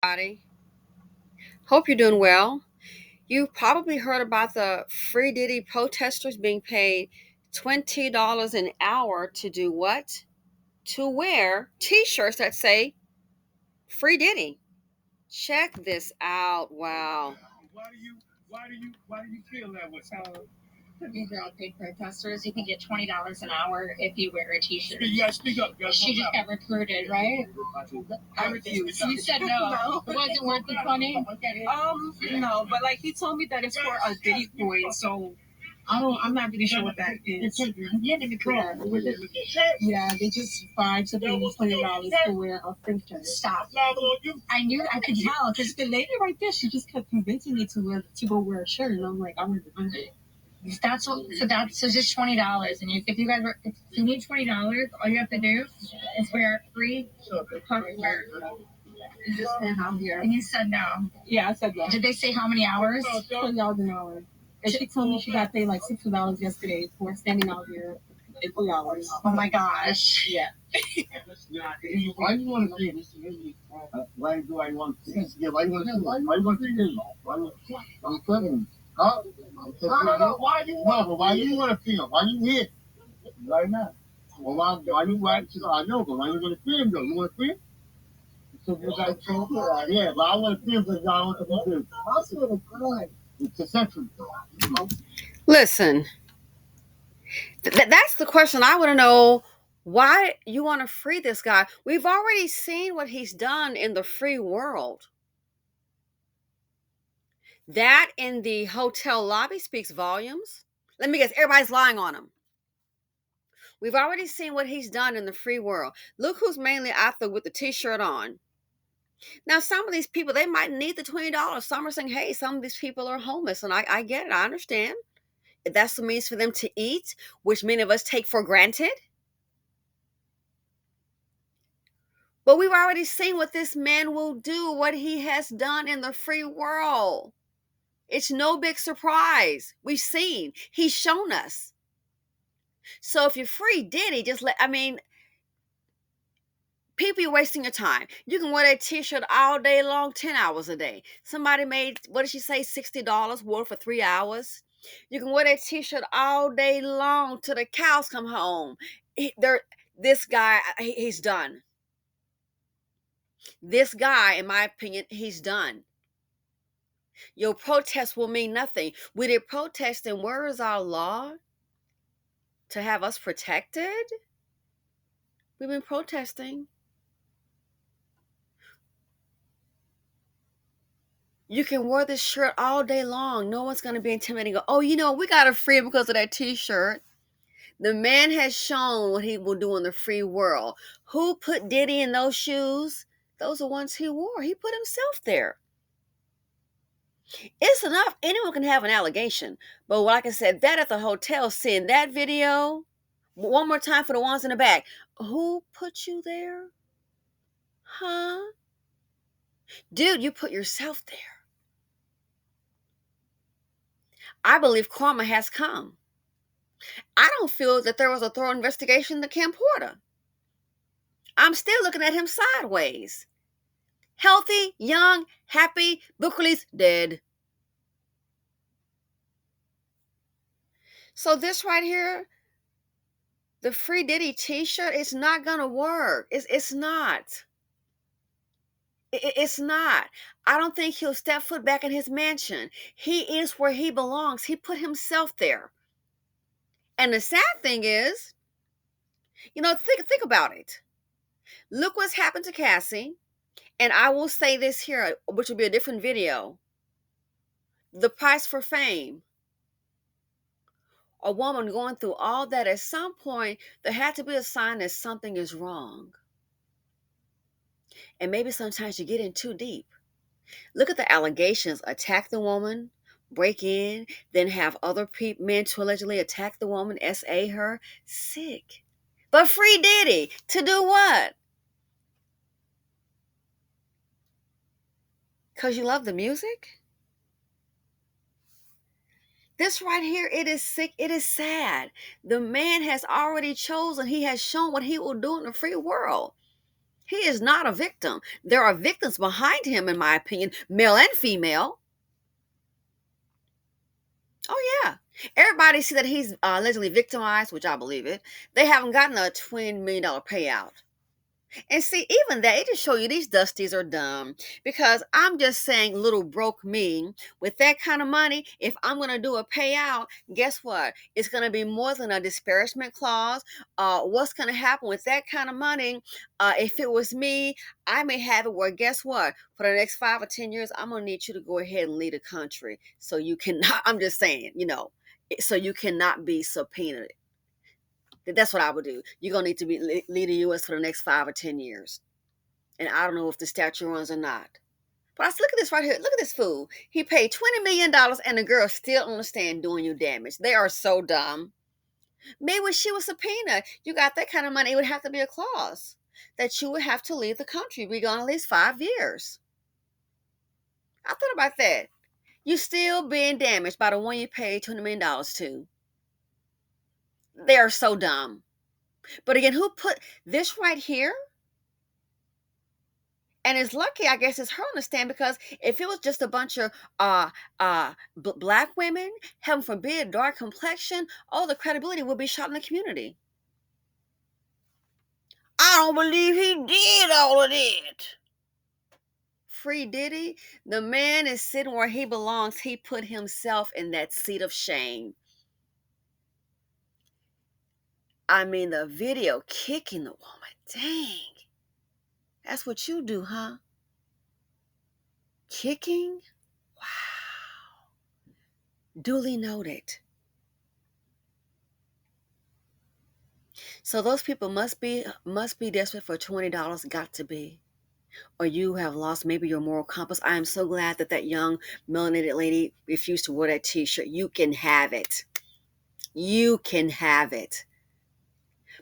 Everybody. Hope you're doing well. You've probably heard about the Free Diddy protesters being paid $20 an hour to do what? To wear t shirts that say Free Diddy. Check this out. Wow. Why do you feel that way? So these are all paid protesters. You can get $20 an hour if you wear a T-shirt. You gotta speak up. She just got recruited, right? I refuse. You said no. It wasn't worth the 20. No, but like he told me that it's for a Diddy point, so I'm not really sure what that is. Yeah, they just tried to pay me $20 to wear a print shirt. Stop. I knew I could tell because the lady right there, she just kept convincing me to go wear a shirt, and I'm like, I'm hungry. So just $20, and if you need $20, all you have to do is wear a free cover shirt. Is this how here? And you said no. Yeah, I said no. Did they say how many hours? $20 an hour. And she told me she got paid like $60 yesterday for standing out here in 3 hours. Oh my gosh. Yeah. Why do you want to see this? Why do I want to see this? Why do you want to see this? Why do you want to see this? I'm telling you. Huh? No, why do you want to? Why do you want to film? Why do you here? Right now. Well, why do you want to? I know, but why you want to film though? You want to film? So you guys film? Yeah, but I want to film because I want to do this. That's what it's like. It's essential. Listen, that's the question I want to know. Why you want to free this guy? We've already seen what he's done in the free world. That in the hotel lobby speaks volumes. Let me guess, everybody's lying on him. We've already seen what he's done in the free world. Look who's mainly out there with the t-shirt on. Now, some of these people, they might need the $20. Some are saying, hey, some of these people are homeless. And I get it. I understand. That's the means for them to eat, which many of us take for granted. But we've already seen what this man will do, what he has done in the free world. It's no big surprise. We've seen. He's shown us. So if you're free Diddy, people, you're wasting your time. You can wear that t-shirt all day long, 10 hours a day. Somebody made, what did she say, $60 wore for 3 hours. You can wear that t-shirt all day long till the cows come home. This guy, he's done. This guy, in my opinion, he's done. Your protest will mean nothing. We did protest, and where is our law to have us protected? We've been protesting. You can wear this shirt all day long. No one's going to be intimidating. Oh, we got to free him because of that t-shirt. The man has shown what he will do in the free world. Who put Diddy in those shoes? Those are ones he wore. He put himself there. It's enough. Anyone can have an allegation. But like I said, that at the hotel, seeing that video, one more time for the ones in the back. Who put you there? Huh? Dude, you put yourself there. I believe karma has come. I don't feel that there was a thorough investigation into Camp Porter. I'm still looking at him sideways. Healthy, young, happy, Buckley's dead. So this right here, the Free Diddy t-shirt, it's not going to work. It's not. It's not. I don't think he'll step foot back in his mansion. He is where he belongs. He put himself there. And the sad thing is, think about it. Look what's happened to Cassie. And I will say this here, which will be a different video. The price for fame. A woman going through all that, at some point, there had to be a sign that something is wrong. And maybe sometimes you get in too deep. Look at the allegations. Attack the woman, break in, then have other men to allegedly attack the woman, SA her. Sick. But Free Diddy, to do what? Because you love the music? This right here, it is sick. It is sad. The man has already chosen. He has shown what he will do in the free world. He is not a victim. There are victims behind him, in my opinion, male and female. Oh yeah. Everybody see that he's allegedly victimized, which I believe it. They haven't gotten a $20 million payout. And see, even that, it just show you these dusties are dumb. Because I'm just saying, little broke me, with that kind of money, if I'm going to do a payout, guess what? It's going to be more than a disparagement clause. What's going to happen with that kind of money? If it was me, I may have it where, guess what? For the next 5 or 10 years, I'm going to need you to go ahead and lead a country. So you cannot, I'm just saying, so you cannot be subpoenaed. That's what I would do. You're gonna need to be lead the U.S. for the next 5 or 10 years, and I don't know if the statute runs or not. But I said, look at this right here. Look at this fool. He paid $20 million, and the girl still on the stand doing you damage. They are so dumb. Maybe when she was subpoenaed, you got that kind of money. It would have to be a clause that you would have to leave the country. Be gone at least 5 years. I thought about that. You still being damaged by the one you paid $20 million to. They are so dumb. But again, who put this right here? And it's lucky, I guess, it's her on the stand, because if it was just a bunch of black women, heaven forbid, dark complexion, all the credibility would be shot in the community. I don't believe he did all of it. Free Diddy, the man is sitting where he belongs. He put himself in that seat of shame. I mean, the video kicking the woman. Dang. That's what you do, huh? Kicking? Wow. Duly noted. So those people must be desperate for $20, got to be. Or you have lost maybe your moral compass. I am so glad that young melanated lady refused to wear that t-shirt. You can have it. You can have it.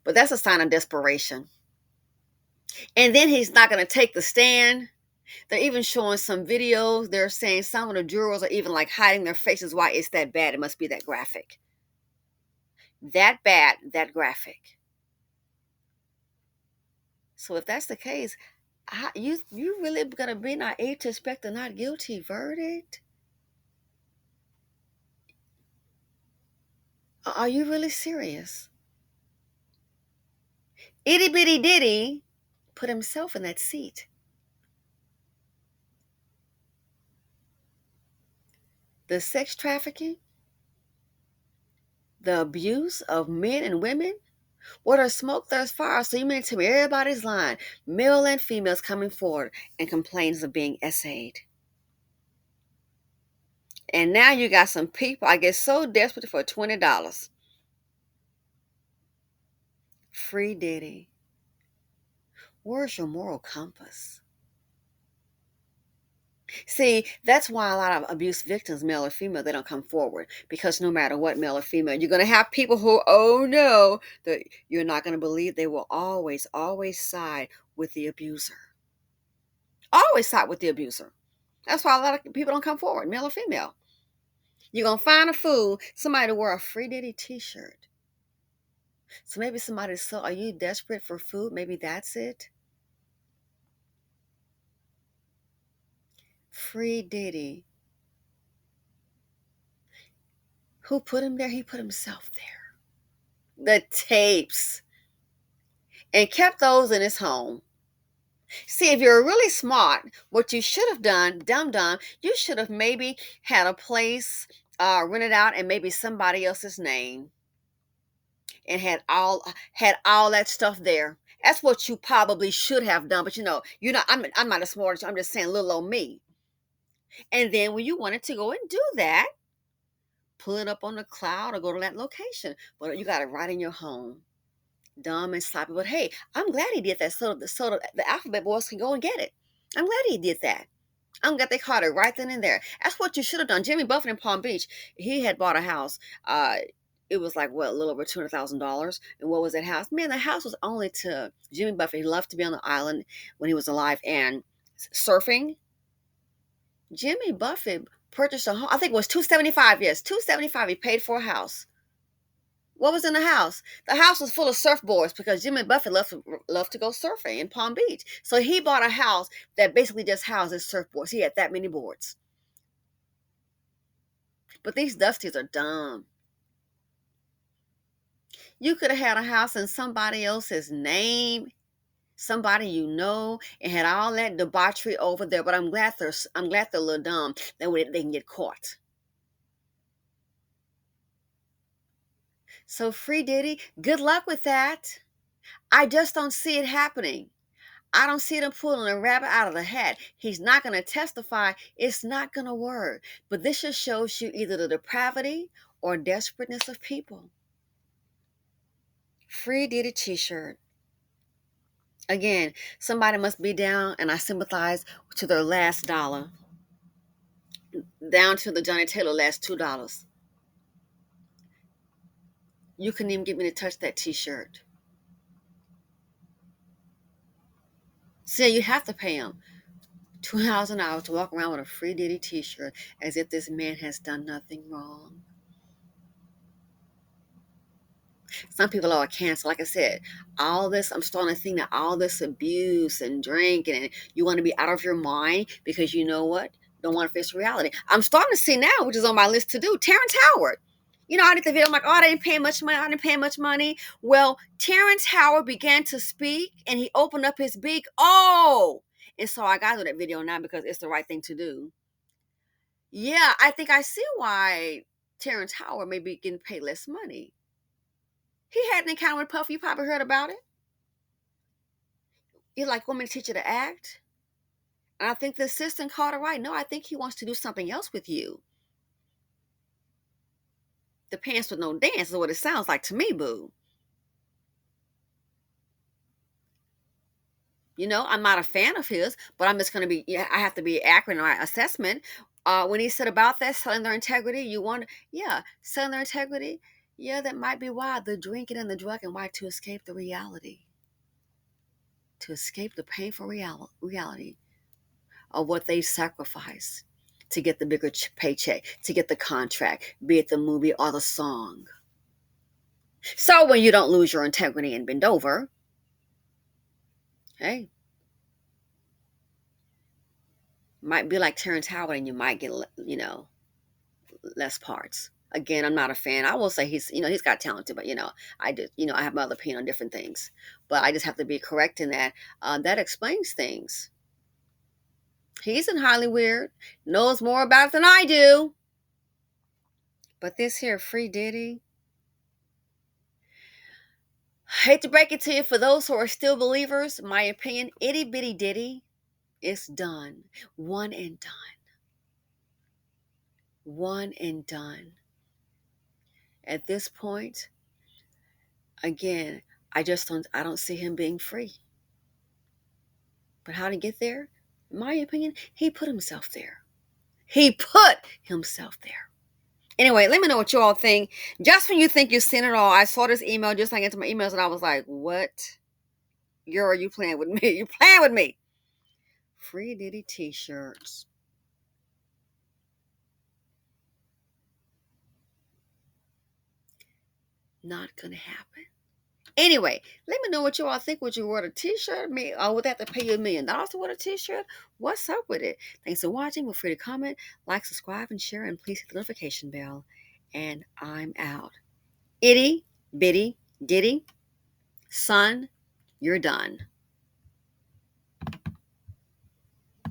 But that's a sign of desperation. And then he's not going to take the stand. They're even showing some videos. They're saying some of the jurors are even like hiding their faces. Why it's that bad? It must be that graphic. That bad, that graphic. So if that's the case, you really gonna be naive to expect a not guilty verdict? Are you really serious? Itty bitty Diddy put himself in that seat. The sex trafficking, the abuse of men and women. What are smoke, there's fire. So you mean to tell me everybody's lying, male and females coming forward and complains of being essayed. And now you got some people, I guess, so desperate for $20. Free Diddy. Where's your moral compass? See, that's why a lot of abuse victims, male or female, they don't come forward, because no matter what, male or female, you're going to have people who, oh no, that you're not going to believe, they will always, always side with the abuser. Always side with the abuser. That's why a lot of people don't come forward, male or female. You're going to find a fool, somebody to wear a Free Diddy t-shirt. So maybe somebody's so, are you desperate for food? Maybe that's it. Free Diddy. Who put him there? He put himself there. The tapes. And kept those in his home. See, if you're really smart, what you should have done, dumb, you should have maybe had a place rented out and maybe somebody else's name, and had all that stuff there. That's what you probably should have done. But you're not. I'm not as smart as you. I'm just saying, little old me. And then when you wanted to go and do that, pull it up on the cloud or go to that location. But you got it right in your home. Dumb and sloppy. But hey, I'm glad he did that, so the alphabet boys can go and get it. I'm glad he did that. I'm glad they caught it right then and there. That's what you should have done. Jimmy Buffett in Palm Beach, he had bought a house. It was like, what, a little over $200,000. And what was that house? Man, the house was only to Jimmy Buffett. He loved to be on the island when he was alive and surfing. Jimmy Buffett purchased a home. I think it was $275. Yes, $275. He paid for a house. What was in the house? The house was full of surfboards because Jimmy Buffett loved to go surfing in Palm Beach. So he bought a house that basically just houses surfboards. He had that many boards. But these Dusties are dumb. You could have had a house in somebody else's name, somebody you know, and had all that debauchery over there. But I'm glad they're a little dumb. That way they can get caught. So free Diddy, good luck with that. I just don't see it happening. I don't see them pulling a rabbit out of the hat. He's not going to testify. It's not going to work. But this just shows you either the depravity or desperateness of people. Free Diddy t-shirt. Again, somebody must be down, and I sympathize to their last dollar. Down to the Johnny Taylor last $2. You couldn't even get me to touch that t-shirt. See, you have to pay him $2 an hour to walk around with a free Diddy t-shirt as if this man has done nothing wrong. Some people are cancer. Like I said, all this, I'm starting to think that all this abuse and drinking, and you want to be out of your mind because you know what? Don't want to face reality. I'm starting to see now, which is on my list to do, Terrence Howard. I did the video. I'm like, oh, I didn't pay much money. I didn't pay much money. Well, Terrence Howard began to speak and he opened up his beak. Oh, and so I got to do that video now because it's the right thing to do. Yeah, I think I see why Terrence Howard may be getting paid less money. He had an encounter with Puff. You probably heard about it. You like want me to teach you to act? And I think the assistant called it right. No, I think he wants to do something else with you. The pants with no dance is what it sounds like to me, boo. I'm not a fan of his, but I'm just going to be, I have to be accurate in my assessment. When he said about that, selling their integrity, selling their integrity. Yeah, that might be why the drinking and the drug and why to escape the reality. To escape the painful reality of what they sacrifice to get the bigger paycheck, to get the contract, be it the movie or the song. So when you don't lose your integrity and bend over, hey, might be like Terrence Howard and you might get, less parts. Again, I'm not a fan. I will say he's got talent too, but I have my other opinion on different things. But I just have to be correct in that. That explains things. He's in Hollywood, knows more about it than I do. But this here free Diddy, hate to break it to you, for those who are still believers, my opinion, itty bitty Diddy is done. One and done. One and done. At this point, again, I don't see him being free. But how to get there? In my opinion, he put himself there. He put himself there. Anyway, let me know what you all think. Just when you think you've seen it all, I saw this email just like into my emails and I was like, what? Girl, you playing with me? You playing with me? Free Diddy t-shirts. Not gonna happen. Anyway, let me know what you all think. Would you wear a t-shirt? Or would they have to pay you $1 million to wear a t-shirt? What's up with it? Thanks for watching. Feel free to comment, like, subscribe, and share, and please hit the notification bell. And I'm out. Itty bitty Diddy, son, you're done.